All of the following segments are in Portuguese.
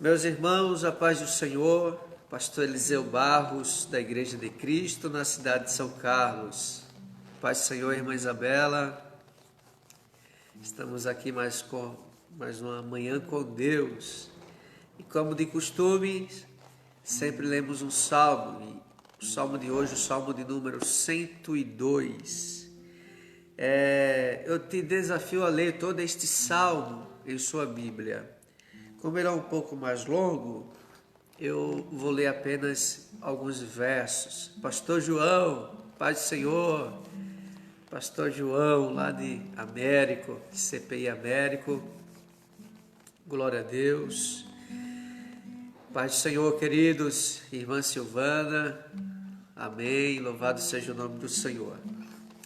Meus irmãos, a paz do Senhor, pastor Eliseu Barros, da Igreja de Cristo, na cidade de São Carlos. Paz do Senhor, irmã Isabela. Estamos aqui mais uma manhã com Deus. E como de costume, sempre lemos um salmo. E o salmo de hoje, o salmo de número 102. Eu te desafio a ler todo este salmo em sua Bíblia. Como ele é um pouco mais longo, eu vou ler apenas alguns versos. Pastor João, paz do Senhor, Pastor João lá de Américo, de CPI Américo, glória a Deus. Paz do Senhor, queridos, irmã Silvana, amém, louvado seja o nome do Senhor.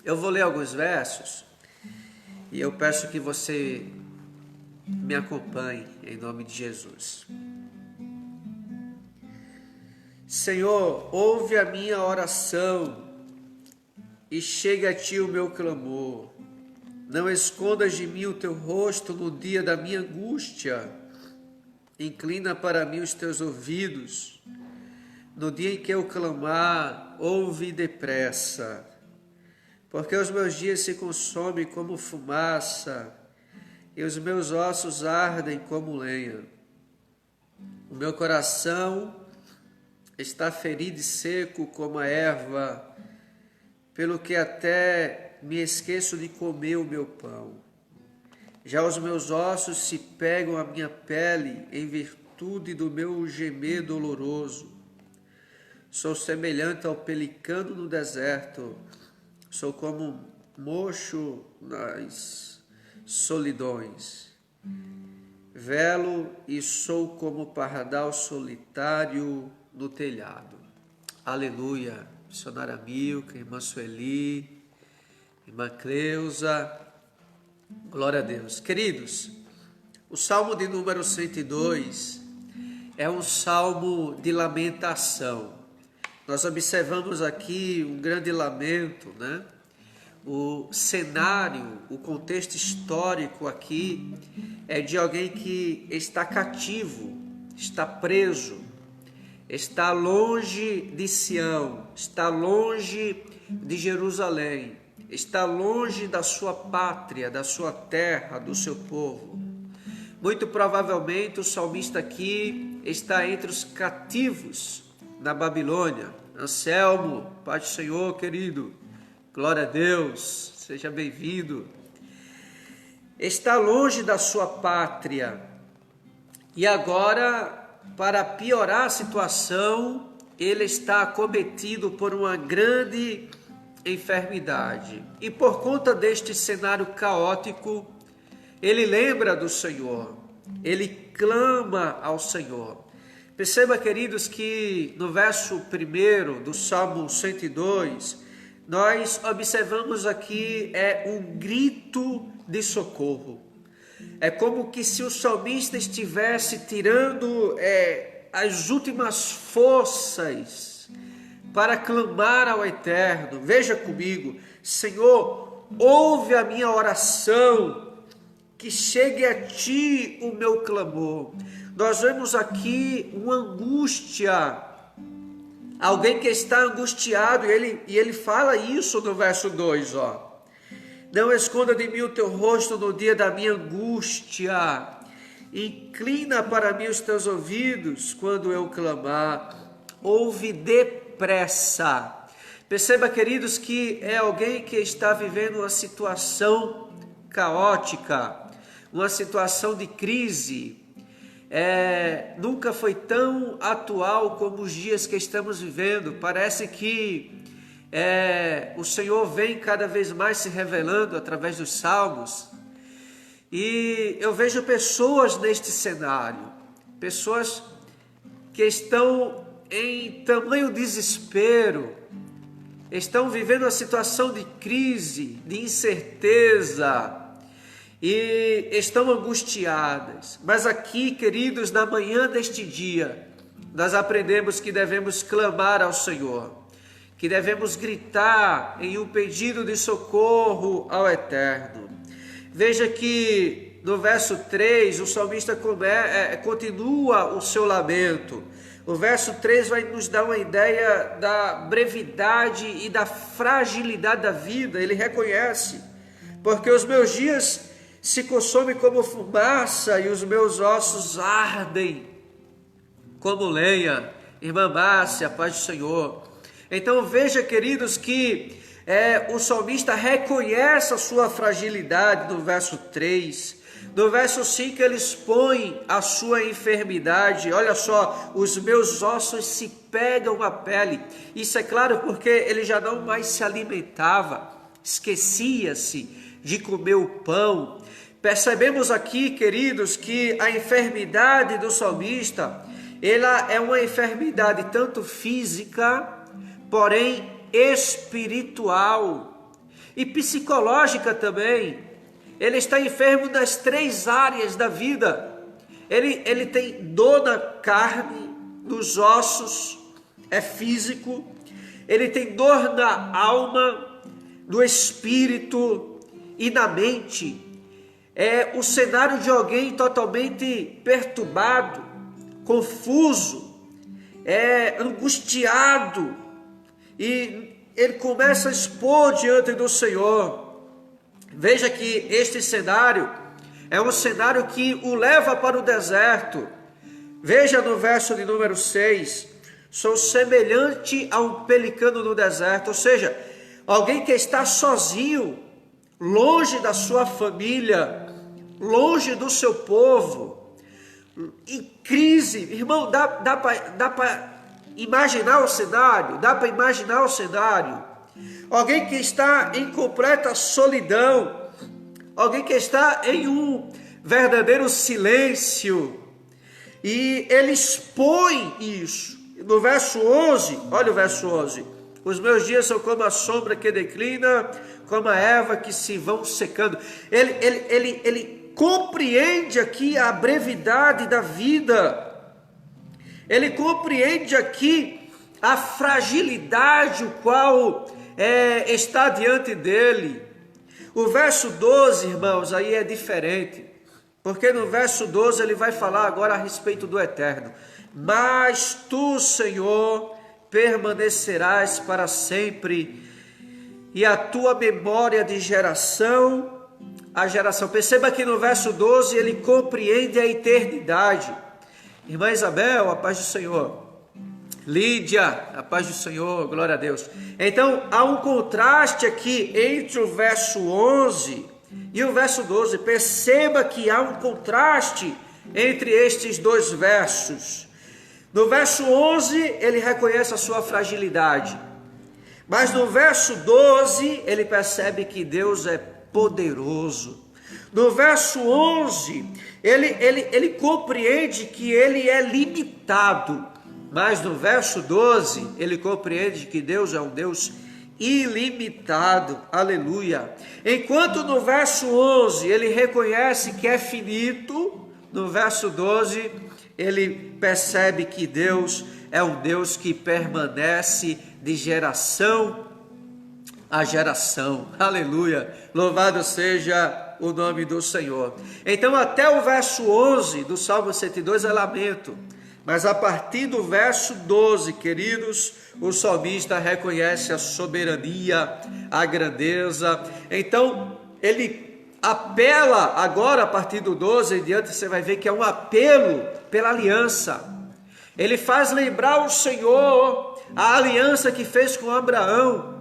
Eu vou ler alguns versos e eu peço que você me acompanhe em nome de Jesus. Senhor, ouve a minha oração e chega a ti o meu clamor. Não escondas de mim o teu rosto no dia da minha angústia. Inclina para mim os teus ouvidos. No dia em que eu clamar, ouve depressa. Porque os meus dias se consomem como fumaça e os meus ossos ardem como lenha. O meu coração está ferido e seco como a erva, pelo que até me esqueço de comer o meu pão. Já os meus ossos se pegam à minha pele em virtude do meu gemer doloroso. Sou semelhante ao pelicano no deserto, sou como um mocho nas solidões. Velo e sou como pardal solitário no telhado. Aleluia. Missionária Milka, irmã Sueli, irmã Cleusa, glória a Deus. Queridos, o Salmo de número 102 é um salmo de lamentação. Nós observamos aqui um grande lamento, né? O cenário, o contexto histórico aqui é de alguém que está cativo, está preso, está longe de Sião, está longe de Jerusalém, está longe da sua pátria, da sua terra, do seu povo. Muito provavelmente o salmista aqui está entre os cativos na Babilônia. Anselmo, paz do Senhor, querido. Glória a Deus, seja bem-vindo. Está longe da sua pátria e agora, para piorar a situação, ele está acometido por uma grande enfermidade. E por conta deste cenário caótico, ele lembra do Senhor, ele clama ao Senhor. Perceba, queridos, que no verso 1 do Salmo 102, nós observamos aqui um grito de socorro. É como que se o salmista estivesse tirando as últimas forças para clamar ao Eterno. Veja comigo, Senhor, ouve a minha oração, que chegue a ti o meu clamor. Nós vemos aqui uma angústia, alguém que está angustiado, e ele fala isso no verso 2, ó. Não esconda de mim o teu rosto no dia da minha angústia. Inclina para mim os teus ouvidos quando eu clamar. Ouve depressa. Perceba, queridos, que é alguém que está vivendo uma situação caótica, uma situação de crise. Nunca foi tão atual como os dias que estamos vivendo. Parece que o Senhor vem cada vez mais se revelando através dos salmos, e eu vejo pessoas neste cenário, pessoas que estão em tamanho desespero, estão vivendo uma situação de crise, de incerteza, e estão angustiadas. Mas aqui, queridos, na manhã deste dia, nós aprendemos que devemos clamar ao Senhor, que devemos gritar em um pedido de socorro ao Eterno. Veja que no verso 3, o salmista continua o seu lamento. O verso 3 vai nos dar uma ideia da brevidade e da fragilidade da vida. Ele reconhece: porque os meus dias se consomem como fumaça e os meus ossos ardem como lenha. Irmã Márcia, paz do Senhor. Então veja, queridos, que o salmista reconhece a sua fragilidade no verso 3. No verso 5 ele expõe a sua enfermidade. Olha só: os meus ossos se pegam à pele. Isso é claro porque ele já não mais se alimentava, esquecia-se de comer o pão. Percebemos aqui, queridos, que a enfermidade do salmista, ela é uma enfermidade tanto física, porém espiritual e psicológica também. Ele está enfermo nas 3 áreas da vida. Ele tem dor na carne, nos ossos, é físico. Ele tem dor na alma, no espírito e na mente. É o cenário de alguém totalmente perturbado, confuso, angustiado. E ele começa a expor diante do Senhor. Veja que este cenário é um cenário que o leva para o deserto. Veja no verso de número 6: sou semelhante a um pelicano no deserto. Ou seja, alguém que está sozinho, longe da sua família, longe do seu povo, em crise. Irmão, dá para imaginar o cenário? Dá para imaginar o cenário? Alguém que está em completa solidão, alguém que está em um verdadeiro silêncio, e ele expõe isso. No verso 11, olha o verso 11: os meus dias são como a sombra que declina, como a erva que se vão secando. Ele compreende aqui a brevidade da vida, ele compreende aqui a fragilidade o qual está diante dele. O verso 12, irmãos, aí é diferente, porque no verso 12 ele vai falar agora a respeito do eterno. Mas tu, Senhor, permanecerás para sempre, e a tua memória de geração a geração. Perceba que no verso 12 ele compreende a eternidade. Irmã Isabel, a paz do Senhor. Lídia, a paz do Senhor, glória a Deus. Então, há um contraste aqui entre o verso 11 e o verso 12. Perceba que há um contraste entre estes dois versos. No verso 11, ele reconhece a sua fragilidade. Mas no verso 12, ele percebe que Deus é poderoso. No verso 11, ele compreende que ele é limitado. Mas no verso 12, ele compreende que Deus é um Deus ilimitado. Aleluia. Enquanto no verso 11 ele reconhece que é finito, no verso 12 ele percebe que Deus é um Deus que permanece de geração a geração. Aleluia. Louvado seja o nome do Senhor. Então até o verso 11 do Salmo 102 é lamento. Mas a partir do verso 12, queridos, o salmista reconhece a soberania, a grandeza. Então, ele apela agora, a partir do 12 em diante, você vai ver que é um apelo pela aliança. Ele faz lembrar o Senhor, a aliança que fez com Abraão.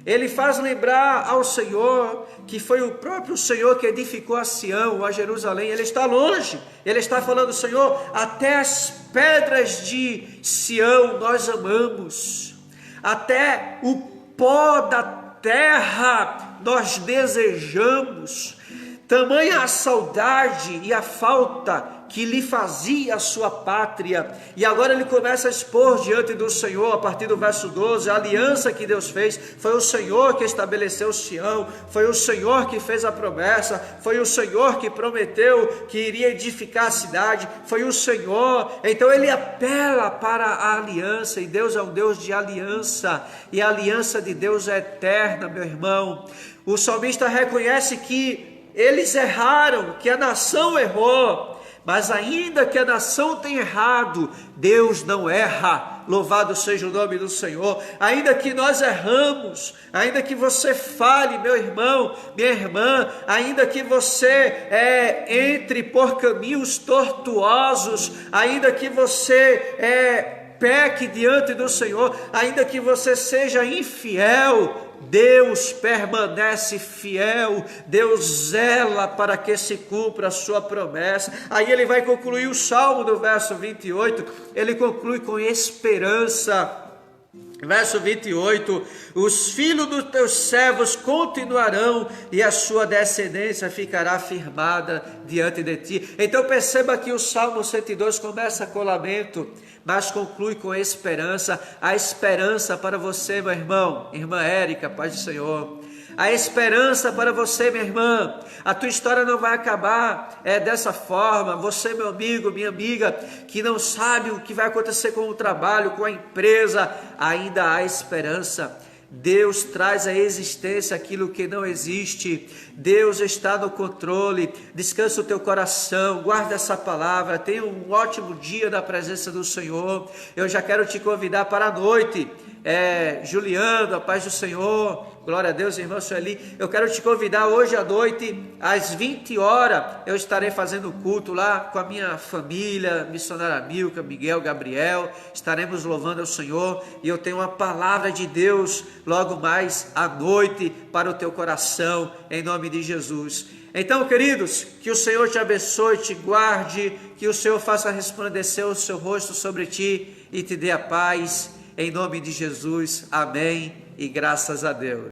Ele faz lembrar ao Senhor que foi o próprio Senhor que edificou a Sião, a Jerusalém. Ele está longe, ele está falando: Senhor, até as pedras de Sião nós amamos, até o pó da terra nós desejamos. Tamanha a saudade e a falta que lhe fazia a sua pátria. E agora ele começa a expor diante do Senhor, a partir do verso 12, a aliança que Deus fez. Foi o Senhor que estabeleceu Sião, foi o Senhor que fez a promessa, foi o Senhor que prometeu que iria edificar a cidade, foi o Senhor. Então ele apela para a aliança, e Deus é um Deus de aliança, e a aliança de Deus é eterna, meu irmão. O salmista reconhece que eles erraram, que a nação errou. Mas ainda que a nação tenha errado, Deus não erra. Louvado seja o nome do Senhor. Ainda que nós erramos, ainda que você fale, meu irmão, minha irmã, ainda que você entre por caminhos tortuosos, ainda que você peque diante do Senhor, ainda que você seja infiel, Deus permanece fiel, Deus zela para que se cumpra a sua promessa. Aí ele vai concluir o Salmo do verso 28, ele conclui com esperança. Verso 28, os filhos dos teus servos continuarão e a sua descendência ficará firmada diante de ti. Então perceba que o Salmo 102 começa com lamento, mas conclui com esperança. A esperança para você, meu irmão, irmã Érica, paz do Senhor. A esperança para você, minha irmã. A tua história não vai acabar dessa forma. Você, meu amigo, minha amiga, que não sabe o que vai acontecer com o trabalho, com a empresa, ainda há esperança. Deus traz à existência aquilo que não existe. Deus está no controle. Descansa o teu coração, guarda essa palavra. Tenha um ótimo dia na presença do Senhor. Eu já quero te convidar para a noite. Juliano, a paz do Senhor. Glória a Deus, irmão Sueli. Eu quero te convidar hoje à noite, às 20 horas, eu estarei fazendo culto lá com a minha família, missionária Milka, Miguel, Gabriel. Estaremos louvando ao Senhor e eu tenho uma palavra de Deus logo mais à noite para o teu coração, em nome de Jesus. Então, queridos, que o Senhor te abençoe, te guarde, que o Senhor faça resplandecer o seu rosto sobre ti e te dê a paz, em nome de Jesus. Amém e graças a Deus.